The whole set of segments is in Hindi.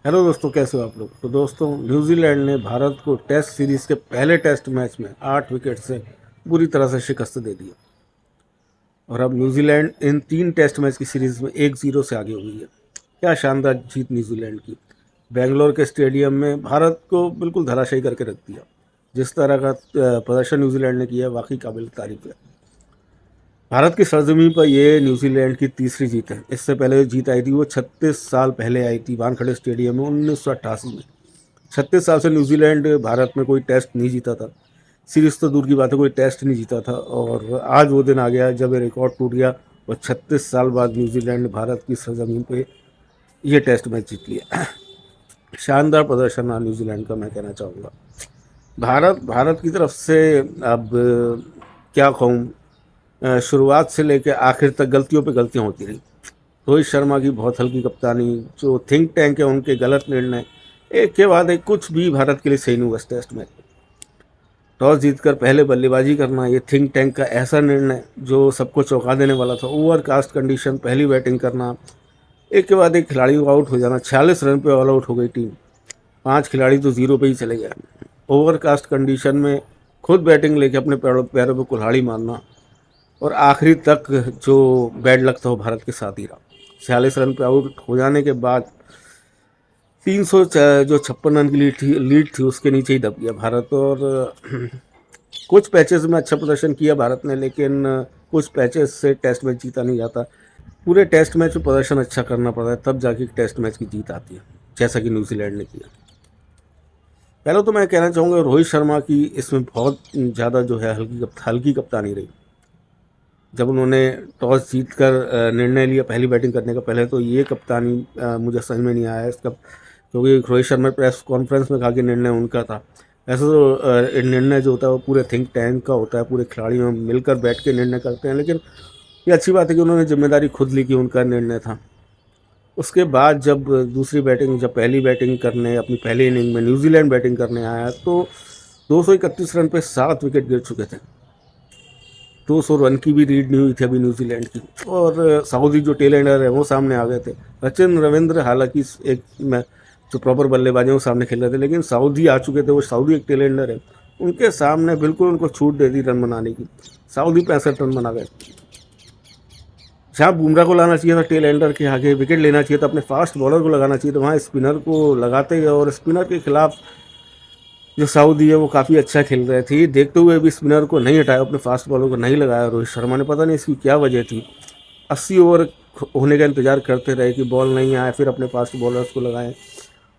हेलो दोस्तों, कैसे हो आप लोग। तो दोस्तों, न्यूजीलैंड ने भारत को टेस्ट सीरीज के पहले टेस्ट मैच में 8 विकेट से बुरी तरह से शिकस्त दे दी और अब न्यूजीलैंड इन 3 टेस्ट मैच की सीरीज में 1-0 से आगे हो गई है। क्या शानदार जीत न्यूजीलैंड की। बेंगलोर के स्टेडियम में भारत को बिल्कुल धराशायी करके रख दिया। जिस तरह का प्रदर्शन न्यूजीलैंड ने किया, वाकई काबिल तारीफ है। भारत की सरजमीं पर ये न्यूजीलैंड की तीसरी जीत है। इससे पहले जो जीत आई थी वो 36 साल पहले आई थी वानखेड़े स्टेडियम में 1988 में। 36 साल से न्यूजीलैंड भारत में कोई टेस्ट नहीं जीता था। सीरीज तो दूर की बात है, कोई टेस्ट नहीं जीता था। और आज वो दिन आ गया जब ये रिकॉर्ड टूट गया और 36 साल बाद न्यूजीलैंड ने भारत की सरजमीन पे ये टेस्ट मैच जीत लिया। शानदार प्रदर्शन रहा न्यूजीलैंड का, मैं कहना चाहूँगा। भारत भारत की तरफ से अब क्या कहूँ, शुरुआत से लेकर आखिर तक गलतियों पे गलतियाँ होती रही। रोहित शर्मा की बहुत हल्की कप्तानी, जो थिंक टैंक है उनके गलत निर्णय, एक के बाद एक कुछ भी भारत के लिए सही नहीं हुआ। इस टेस्ट में टॉस जीतकर पहले बल्लेबाजी करना, ये थिंक टैंक का ऐसा निर्णय जो सबको चौंका देने वाला था। ओवरकास्ट कंडीशन, पहली बैटिंग करना, एक के बाद एक खिलाड़ी को आउट हो जाना। 46 रन पे ऑल आउट हो गई टीम। 5 खिलाड़ी तो जीरो पे ही चले गए। ओवरकास्ट कंडीशन में खुद बैटिंग लेके अपने पैरों पे कुल्हाड़ी मारना और आखिरी तक जो बैड लक था वो भारत के साथ ही रहा। 46 रन पे आउट हो जाने के बाद 300 जो 56 रन की लीड थी उसके नीचे ही दब गया भारत। और कुछ पैचेस में अच्छा प्रदर्शन किया भारत ने, लेकिन कुछ पैचेस से टेस्ट मैच जीता नहीं जाता। पूरे टेस्ट मैच में प्रदर्शन अच्छा करना पड़ता है, तब जाके टेस्ट मैच की जीत आती है, जैसा कि न्यूजीलैंड ने किया। पहले तो मैं कहना चाहूँगा रोहित शर्मा की इसमें बहुत ज़्यादा जो है हल्की कप्तानी रही। जब उन्होंने टॉस जीत कर निर्णय लिया पहली बैटिंग करने का, पहले तो ये कप्तानी मुझे समझ में नहीं आया इसका, क्योंकि रोहित शर्मा प्रेस कॉन्फ्रेंस में कहा कि निर्णय उनका था। ऐसे तो निर्णय जो होता है वो पूरे थिंक टैंक का होता है, पूरे खिलाड़ियों मिलकर बैठ के निर्णय करते हैं। लेकिन ये अच्छी बात है कि उन्होंने जिम्मेदारी खुद ली कि उनका निर्णय था। उसके बाद जब पहली बैटिंग करने अपनी पहली इनिंग में न्यूजीलैंड बैटिंग करने आया तो 231 रन पे 7 विकेट गिर चुके थे। 200 रन की भी रीड नहीं हुई थी अभी न्यूजीलैंड की। और सऊदी जो टेल एंडर है वो सामने आ गए थे। सचिन रविंद्र हालांकि एक जो प्रॉपर बल्लेबाज है वो सामने खेल रहे थे, लेकिन सऊदी आ चुके थे। वो सऊदी एक टेल एंडर है, उनके सामने बिल्कुल उनको छूट दे दी रन बनाने की। सऊदी 65 रन बना गए। जहाँ बुमराह को लाना चाहिए था टेल एंडर के आगे, विकेट लेना चाहिए था, अपने फास्ट बॉलर को लगाना चाहिए था, वहाँ स्पिनर को लगाते गए। और स्पिनर के खिलाफ जो सऊदी है वो काफ़ी अच्छा खेल रहे थे। देखते हुए भी स्पिनर को नहीं हटाया, अपने फास्ट बॉलर को नहीं लगाया रोहित शर्मा ने। पता नहीं इसकी क्या वजह थी। 80 ओवर होने का इंतजार करते रहे कि बॉल नहीं आए, फिर अपने फास्ट बॉलर्स को लगाएं।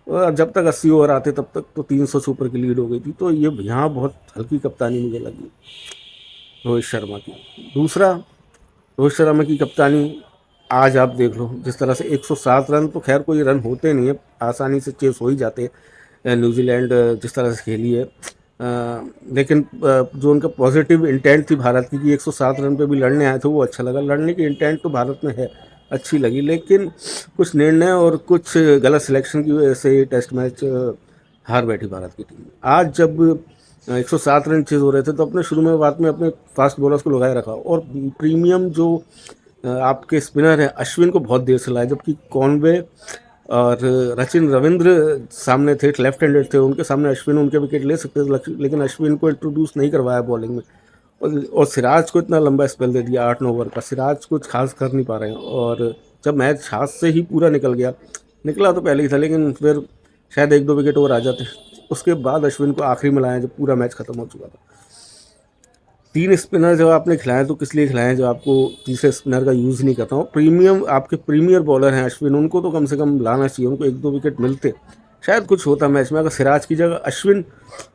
और जब तक 80 ओवर आते तब तक तो 300 से ऊपर की लीड हो गई थी। तो ये यहाँ बहुत हल्की कप्तानी मुझे लगी रोहित शर्मा की। दूसरा, रोहित शर्मा की कप्तानी आज आप देख लो, जिस तरह से 107 रन, तो खैर कोई रन होते नहीं है, आसानी से चेस हो ही जाते हैं। न्यूजीलैंड जिस तरह से खेली है, लेकिन जो उनका पॉजिटिव इंटेंट थी भारत की कि 107 रन पे भी लड़ने आए थे, वो अच्छा लगा। लड़ने की इंटेंट तो भारत में है, अच्छी लगी, लेकिन कुछ निर्णय और कुछ गलत सिलेक्शन की वजह से ये टेस्ट मैच हार बैठी भारत की टीम। आज जब 107 रन चेज हो रहे थे तो अपने शुरू में बात में अपने फास्ट बॉलर्स को लगाए रखा। और प्रीमियम जो आपके स्पिनर हैं, अश्विन को बहुत देर से लाए, जबकि कॉनवे और सचिन रविंद्र सामने थे, लेफ्ट हैंडेड थे, उनके सामने अश्विन उनके विकेट ले सकते थे, लेकिन अश्विन को इंट्रोड्यूस नहीं करवाया बॉलिंग में। और सिराज को इतना लंबा स्पेल दे दिया 8-9 ओवर का। सिराज कुछ खास कर नहीं पा रहे हैं। और जब मैच हाथ से ही पूरा निकल गया, निकला तो पहले ही था, लेकिन फिर शायद 1-2 विकेट और आ जाते। उसके बाद अश्विन को आखिरी में लाया जब पूरा मैच खत्म हो चुका था। 3 स्पिनर जब आपने खिलाए तो किस लिए खिलाएं जब आपको तीसरे स्पिनर का यूज़ नहीं करता हूँ। प्रीमियम आपके प्रीमियर बॉलर हैं अश्विन, उनको तो कम से कम लाना चाहिए। उनको 1-2 विकेट मिलते, शायद कुछ होता मैच में। अगर सिराज की जगह अश्विन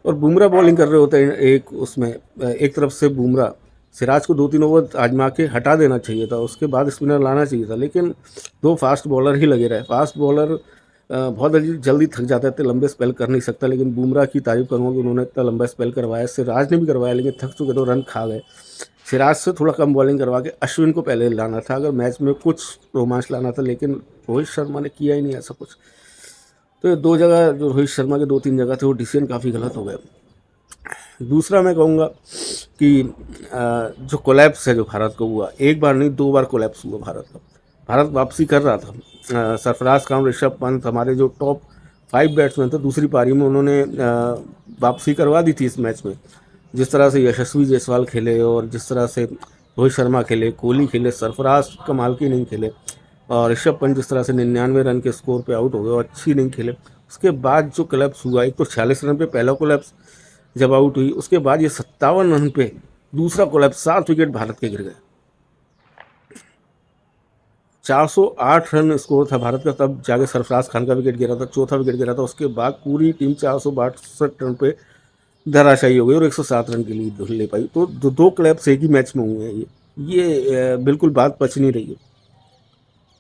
और बुमराह बॉलिंग कर रहे होते हैं एक उसमें, एक तरफ से बुमराह, सिराज को 2-3 ओवर आजमा के हटा देना चाहिए था, उसके बाद स्पिनर लाना चाहिए था। लेकिन 2 फास्ट बॉलर ही लगे रहे। फास्ट बॉलर बहुत जल्दी थक जाता है, इतने लंबे स्पेल कर नहीं सकता। लेकिन बुमराह की तारीफ करूँगा कि उन्होंने इतना लंबा स्पेल करवाया। सिराज ने भी करवाया, लेकिन थक चुके तो रन खा गए। सिराज से थोड़ा कम बॉलिंग करवा के अश्विन को पहले लाना था, अगर मैच में कुछ रोमांच लाना था, लेकिन रोहित शर्मा ने किया ही नहीं ऐसा कुछ। तो ये 2 जगह जो रोहित शर्मा के 2-3 जगह थे वो डिसीजन काफ़ी गलत हो गए। दूसरा मैं कहूँगा कि जो कोलैप्स है जो भारत को हुआ, एक बार नहीं 2 बार कोलैप्स हुआ भारत का। भारत वापसी कर रहा था। सरफराज खान, ऋषभ पंत, हमारे जो टॉप 5 बैट्समैन थे। दूसरी पारी में उन्होंने वापसी करवा दी थी इस मैच में। जिस तरह से यशस्वी जायसवाल खेले और जिस तरह से रोहित शर्मा खेले, कोहली खेले, सरफराज कमाल की नहीं खेले, और ऋषभ पंत जिस तरह से 99 रन के स्कोर पे आउट हो गए और अच्छी नहीं खेले, उसके बाद जो कोलैप्स हुआ, एक तो 46 रन पे पहला कोलैप्स जब आउट हुई, उसके बाद ये 57 रन पे दूसरा कोलैप्स, 7 विकेट भारत के गिर गए। 408 रन स्कोर था भारत का, तब जाके सरफराज खान का विकेट गिरा था, चौथा विकेट गिरा था। उसके बाद पूरी टीम 462 रन पे धराशायी हो गई और 107 रन की लीड ले पाई। तो दो कोलैप्स एक ही मैच में हुए हैं। ये बिल्कुल बात पच नहीं रही है।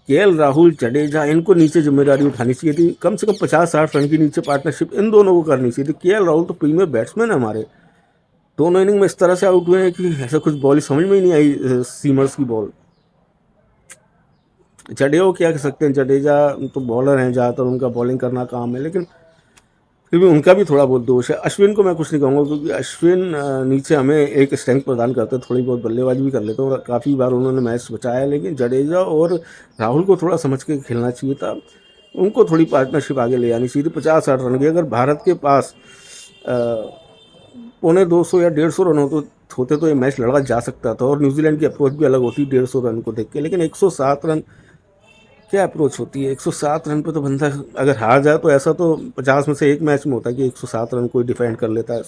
केएल राहुल, जडेजा, इनको नीचे जिम्मेदारी उठानी चाहिए थी। कम से कम 50-60 रन की नीचे पार्टनरशिप इन दोनों को करनी चाहिए थी। केएल राहुल तो प्रीमियर बैट्समैन है हमारे, दोनों इनिंग में इस तरह से आउट हुए हैं कि ऐसा कुछ बॉल ही समझ में ही नहीं आई, सीमर्स की बॉल। जडेजा को क्या कह सकते हैं, जडेजा तो बॉलर हैं, ज़्यादातर उनका बॉलिंग करना काम है, लेकिन फिर भी उनका भी थोड़ा बहुत दोष है। अश्विन को मैं कुछ नहीं कहूँगा, क्योंकि अश्विन नीचे हमें एक स्ट्रेंथ प्रदान करते हैं, थोड़ी बहुत बल्लेबाजी भी कर लेते हैं और काफ़ी बार उन्होंने मैच बचाया। लेकिन जडेजा और राहुल को थोड़ा समझ के खेलना चाहिए था, उनको थोड़ी पार्टनरशिप आगे ले आनी चाहिए थी। 50-60 रन की अगर भारत के पास 250 या 150 रन होते तो ये मैच लड़ा जा सकता था, और न्यूजीलैंड की अप्रोच भी अलग होती 150 रन को देख के। लेकिन 107 रन क्या अप्रोच होती है? 107 रन पे तो बंदा अगर हार जाए तो ऐसा तो 50 में से एक मैच में होता है कि 107 रन कोई डिफेंड कर लेता है,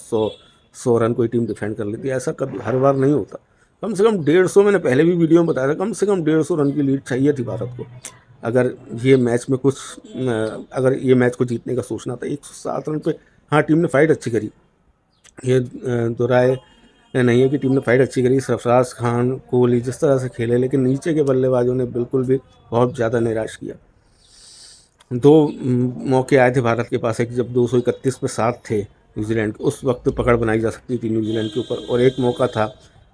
100 रन कोई टीम डिफेंड कर लेती है। ऐसा कभी हर बार नहीं होता। कम से कम 150, मैंने पहले भी वीडियो में बताया था, कम से कम 150 रन की लीड चाहिए थी भारत को, अगर ये मैच में कुछ अगर ये मैच को जीतने का सोचना था। 107 रन पे हाँ, टीम ने फाइट अच्छी करी, ये दोहराए नहीं है कि टीम ने फाइट अच्छी करी। सरफराज खान, कोहली जिस तरह से खेले, लेकिन नीचे के बल्लेबाजों ने बिल्कुल भी बहुत ज़्यादा निराश किया। 2 मौके आए थे भारत के पास, एक जब 231 पे 7 थे न्यूजीलैंड के, उस वक्त पकड़ बनाई जा सकती थी न्यूजीलैंड के ऊपर, और एक मौका था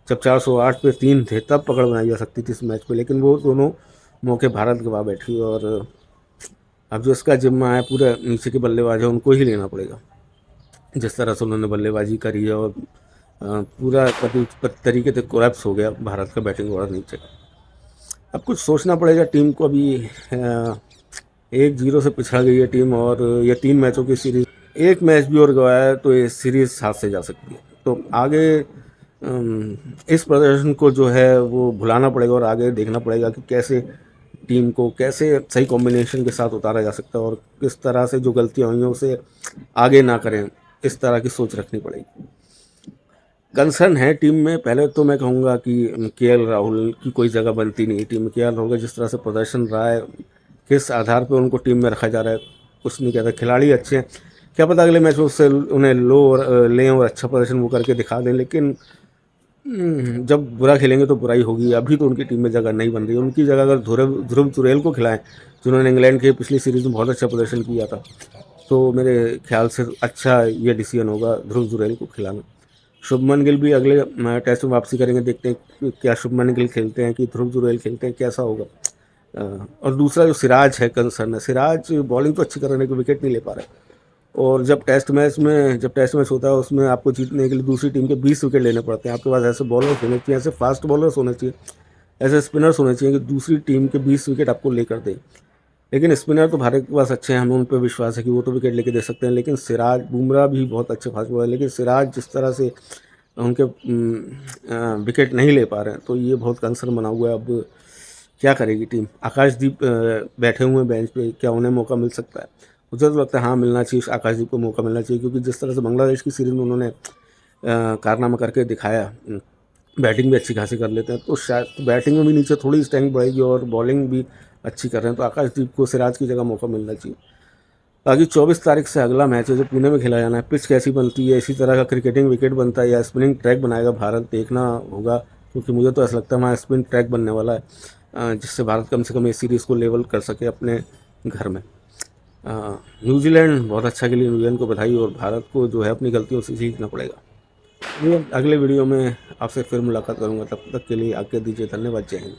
जब 408 पे 3 थे, तब पकड़ बनाई जा सकती थी इस मैच पे, लेकिन वो दोनों मौके भारत गवा बैठी। और अब जो इसका जिम्मा है पूरा नीचे के बल्लेबाज है, उनको ही लेना पड़ेगा। जिस तरह से उन्होंने बल्लेबाजी करी है और पूरा तरीके से कोलैप्स हो गया भारत का बैटिंग ऑर्डर नीचे का। अब कुछ सोचना पड़ेगा टीम को। अभी 1-0 से पिछड़ गई है टीम, और ये 3 मैचों की सीरीज, एक मैच भी और गवाया है तो ये सीरीज हाथ से जा सकती है। तो आगे इस प्रदर्शन को जो है वो भुलाना पड़ेगा और आगे देखना पड़ेगा कि कैसे टीम को कैसे सही कॉम्बिनेशन के साथ उतारा जा सकता है, और किस तरह से जो गलतियाँ हुई हैं उसे आगे ना करें, इस तरह की सोच रखनी पड़ेगी। कंसर्न है टीम में। पहले तो मैं कहूँगा कि केएल राहुल की कोई जगह बनती नहीं टीम में। केएल राहुल का जिस तरह से प्रदर्शन रहा है, किस आधार पे उनको टीम में रखा जा रहा है, कुछ नहीं कहता। खिलाड़ी अच्छे हैं, क्या पता अगले मैच में उससे उन्हें लो और लें और अच्छा प्रदर्शन वो करके दिखा दें, लेकिन जब बुरा खेलेंगे तो बुराई होगी। अभी तो उनकी टीम में जगह नहीं बन रही है। उनकी जगह अगर ध्रुव जुरैल को खिलाएं, जिन्होंने इंग्लैंड के पिछली सीरीज़ में बहुत अच्छा प्रदर्शन किया था, तो मेरे ख्याल से अच्छा ये डिसीजन होगा ध्रुव जुरैल को खिलाना। शुभमन गिल भी अगले टेस्ट में वापसी करेंगे, देखते हैं क्या शुभमन गिल खेलते हैं कि ध्रुव जुरैल खेलते हैं, कैसा होगा। और दूसरा जो सिराज है, कंसर्न है। सिराज बॉलिंग तो अच्छी कर रहे हैं लेकिन विकेट नहीं ले पा रहे, और जब टेस्ट मैच होता है उसमें आपको जीतने के लिए दूसरी टीम के 20 विकेट लेने पड़ते हैं। आपके पास ऐसे बॉलर्स होने चाहिए, ऐसे फास्ट बॉलर्स होने चाहिए, ऐसे स्पिनर्स होने चाहिए कि दूसरी टीम के 20 विकेट आपको लेकर दें। लेकिन स्पिनर तो भारत के पास अच्छे हैं, हमें उन पर विश्वास है कि वो तो विकेट लेके दे सकते हैं। लेकिन सिराज, बुमराह भी बहुत अच्छे फास्ट बॉलर है, लेकिन सिराज जिस तरह से उनके विकेट नहीं ले पा रहे हैं, तो ये बहुत कंसर्न बना हुआ है। अब क्या करेगी टीम? आकाशदीप बैठे हुए हैं बेंच पे, क्या उन्हें मौका मिल सकता है? मुझे तो लगता है हाँ, मिलना चाहिए, आकाशदीप को मौका मिलना चाहिए, क्योंकि जिस तरह से बांग्लादेश की सीरीज़ में उन्होंने कारनामा करके दिखाया, बैटिंग भी अच्छी खासी कर लेते हैं, तो शायद बैटिंग में भी नीचे थोड़ी स्ट्रेंथ बढ़ेगी और बॉलिंग भी अच्छी कर रहे हैं, तो आकाशदीप को सिराज की जगह मौका मिलना चाहिए। बाकी 24 तारीख से अगला मैच है जो पुणे में खेला जाना है। पिच कैसी बनती है, इसी तरह का क्रिकेटिंग विकेट बनता है या स्पिनिंग ट्रैक बनाएगा भारत, देखना होगा, क्योंकि मुझे तो ऐसा लगता है वहाँ स्पिन ट्रैक बनने वाला है, जिससे भारत कम से कम इस सीरीज़ को लेवल कर सके अपने घर में। न्यूजीलैंड बहुत अच्छा खेली, न्यूजीलैंड को बधाई, और भारत को जो है अपनी गलतियों से सीखना पड़ेगा। अगले वीडियो में आपसे फिर मुलाकात करूँगा, तब तक के लिए आज्ञा दीजिए। धन्यवाद, जय हिंद।